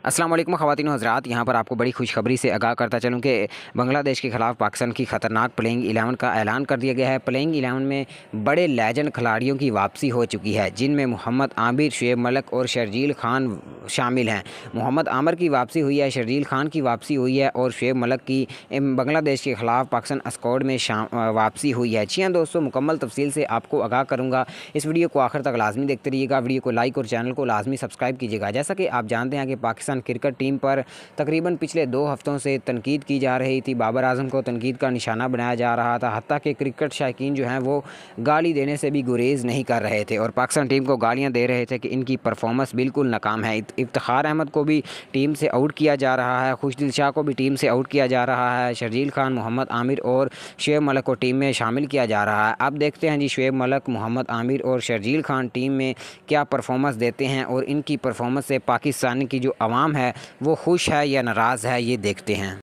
अस्सलाम वालेकुम ख़वातीन हज़रात, यहाँ पर आपको बड़ी खुशखबरी से आगाह करता चलूँ कि बांग्लादेश के ख़िलाफ़ पाकिस्तान की ख़तरनाक प्लेइंग 11 का ऐलान कर दिया गया है। प्लेइंग 11 में बड़े लेजेंड खिलाड़ियों की वापसी हो चुकी है, जिनमें मोहम्मद आमिर, शुएब मलिक और शर्जील खान शामिल हैं। मोहम्मद आमिर की वापसी हुई है, शर्जील खान की वापसी हुई है और शुएब मलिक की बांग्लादेश के ख़िलाफ़ पाकिस्तान स्क्वाड में वापसी हुई है। जी हाँ दोस्तों, मुकम्मल तफसील से आपको आगाह करूँगा। इस वीडियो को आखिर तक लाजमी देखते रहिएगा। वीडियो को लाइक और चैनल को लाजमी सब्सक्राइब कीजिएगा। जैसा कि आप जानते हैं कि पाकिस्तान क्रिकेट टीम पर तकरीबन पिछले 2 हफ्तों से तनकीद की जा रही थी। बाबर आजम को तनकीद का निशाना बनाया जा रहा था, हत्ता कि क्रिकेट शायकीन जो हैं वो गाली देने से भी गुरेज़ नहीं कर रहे थे और पाकिस्तान टीम को गालियां दे रहे थे कि इनकी परफॉर्मेंस बिल्कुल नाकाम है। इफ्तिखार अहमद को भी टीम से आउट किया जा रहा है, खुशदिल शाह को भी टीम से आउट किया जा रहा है, शर्जील खान, मोहम्मद आमिर और शुएब मलिक को टीम में शामिल किया जा रहा है। अब देखते हैं जी शुएब मलिक, मोहम्मद आमिर और शर्जील खान टीम में क्या परफॉर्मेंस देते हैं और इनकी परफॉर्मेंस से पाकिस्तान की जो आवाम है वो खुश है या नाराज़ है, ये देखते हैं।